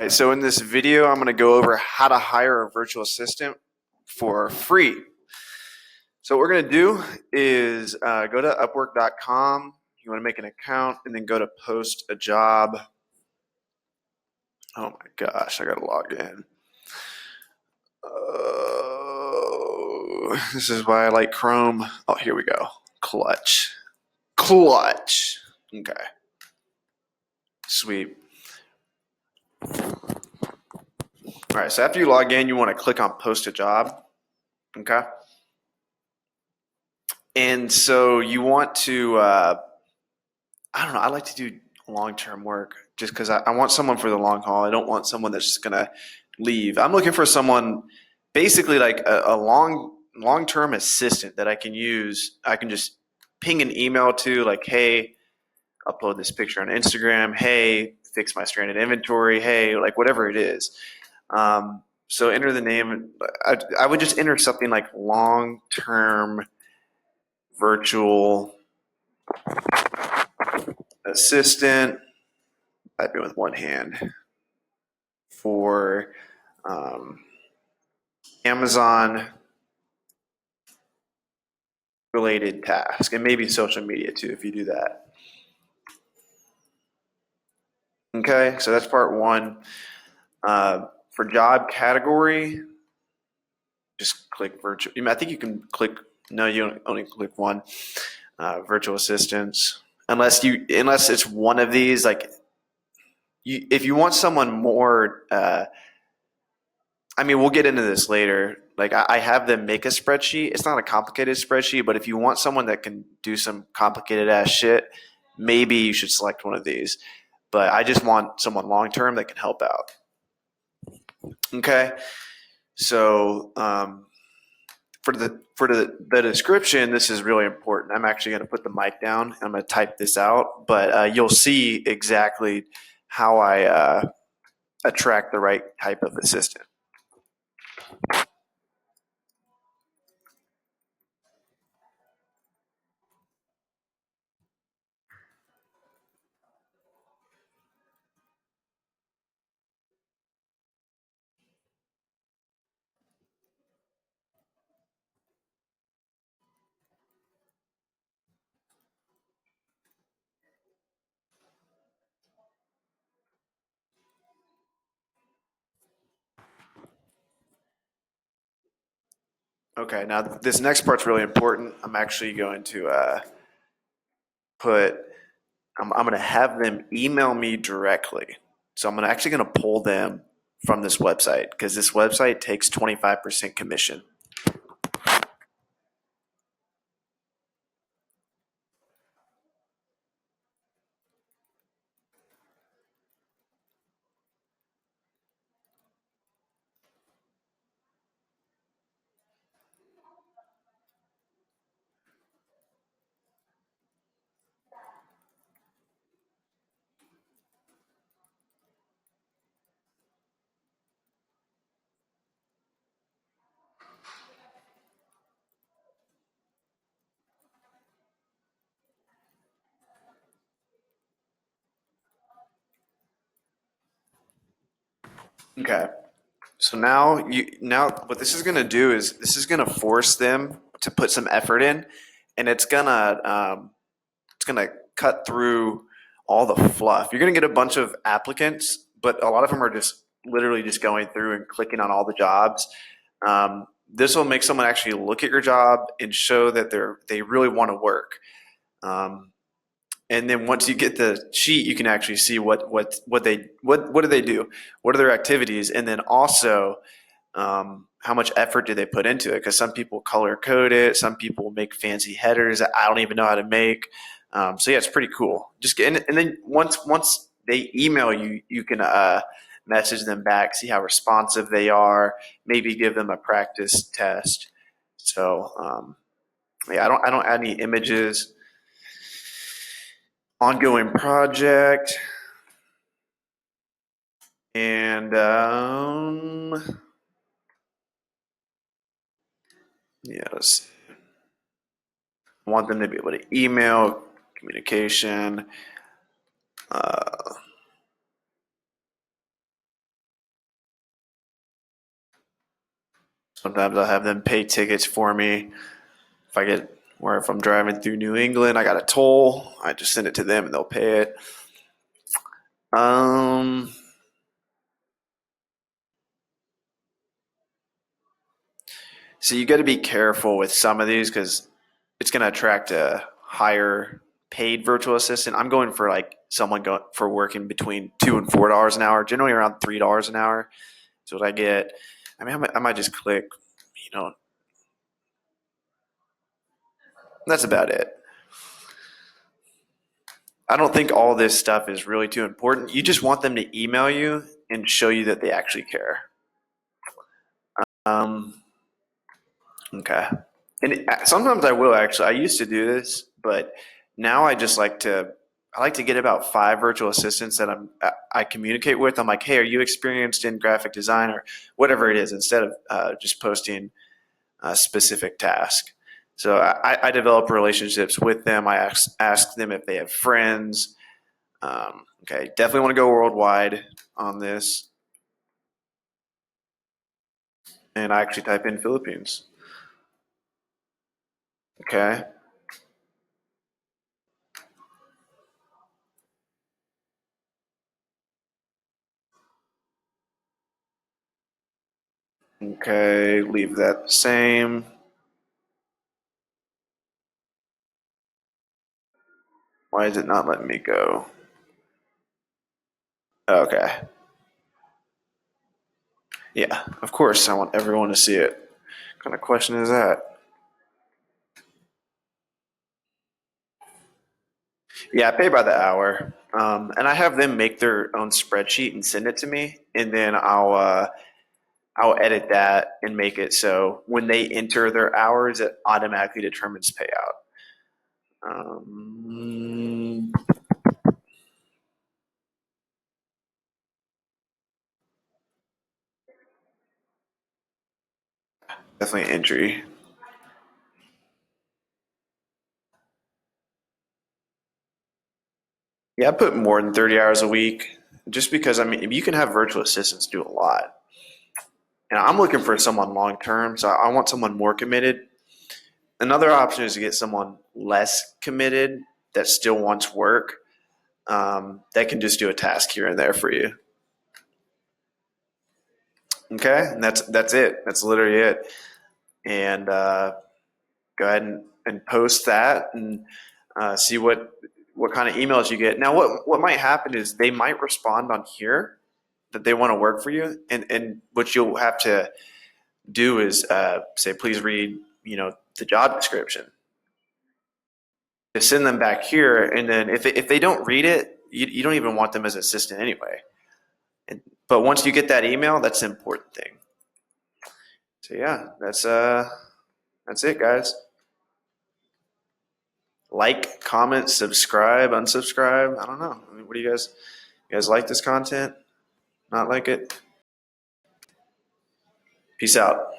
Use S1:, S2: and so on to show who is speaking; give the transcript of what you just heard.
S1: Right, so in this video, I'm going to go over how to hire a virtual assistant for free. So what we're going to do is go to Upwork.com. You want to make an account and then go to post a job. Oh my gosh, I got to log in. This is why I like Chrome. Oh, here we go. Clutch. Okay. Sweet. All right, so after you log in, you want to click on post a job. Okay. And so you want to, I don't know, I like to do long-term work just because I want someone for the long haul. I don't want someone that's just going to leave. I'm looking for someone basically like a long-term assistant that I can use. I can just ping an email to like, hey, upload this picture on Instagram. Hey, fix my stranded inventory. Hey, like whatever it is. So enter the name. I would just enter something like long-term virtual assistant, type it with one hand, for Amazon related task, and maybe social media too if you do that. Okay, so that's part one. For job category, just click virtual. I think you can click. No, you only click one. Virtual assistants, unless it's one of these. Like, if you want someone more. I mean, we'll get into this later. Like, I have them make a spreadsheet. It's not a complicated spreadsheet, but if you want someone that can do some complicated ass shit, maybe you should select one of these. But I just want someone long term that can help out. Okay, so for the description, this is really important. I'm actually going to put the mic down. I'm going to type this out, but you'll see exactly how I attract the right type of assistant. Okay, now this next part's really important. I'm actually going to I'm going to have them email me directly. So I'm actually going to pull them from this website because this website takes 25% commission. Okay. So now what this is going to do is this is going to force them to put some effort in, and it's gonna cut through all the fluff. You're going to get a bunch of applicants, but a lot of them are just literally just going through and clicking on all the jobs. This will make someone actually look at your job and show that they really want to work. Um, and then once you get the sheet, you can actually see what do they do, what are their activities, and then also how much effort do they put into it? Because some people color code it, some people make fancy headers that I don't even know how to make. So yeah, it's pretty cool. And then once they email you, you can message them back, see how responsive they are, maybe give them a practice test. So yeah, I don't add any images. Ongoing project, and yeah, let's see. I want them to be able to email, communication. Sometimes I'll have them pay tickets for me. If I'm driving through New England, I got a toll. I just send it to them and they'll pay it. Um, so you got to be careful with some of these because it's going to attract a higher paid virtual assistant. I'm going for like someone going for working between $2 and $4 an hour, generally around $3 an hour. So what I get. I mean, I might just click. You know, that's about it. I don't think all this stuff is really too important. You just want them to email you and show you that they actually care. Um, okay. Sometimes I will actually. I used to do this, but now I like to get about 5 virtual assistants that I communicate with. I'm like, hey, are you experienced in graphic design or whatever it is, instead of just posting a specific task. So I develop relationships with them. I ask them if they have friends. Okay, definitely want to go worldwide on this. And I actually type in Philippines. Okay. Okay, leave that the same. Why is it not letting me go? Okay. Yeah, of course I want everyone to see it. What kind of question is that? Yeah, I pay by the hour. And I have them make their own spreadsheet and send it to me, and then I'll edit that and make it so when they enter their hours, it automatically determines payout. Um, Definitely entry. Yeah, I put more than 30 hours a week just because, I mean, you can have virtual assistants do a lot. And I'm looking for someone long term, so I want someone more committed. Another option is to get someone less committed that still wants work, that can just do a task here and there for you. Okay, and that's it. That's literally it. And go ahead and post that and see what kind of emails you get. Now, what might happen is they might respond on here that they want to work for you, and what you'll have to do is say, please read, the job description. To send them back here, and then if they don't read it, you don't even want them as assistant anyway. But once you get that email, that's the important thing. So yeah, that's it, guys. Like, comment, subscribe, unsubscribe. I don't know. I mean, what do you guys like this content? Not like it? Peace out.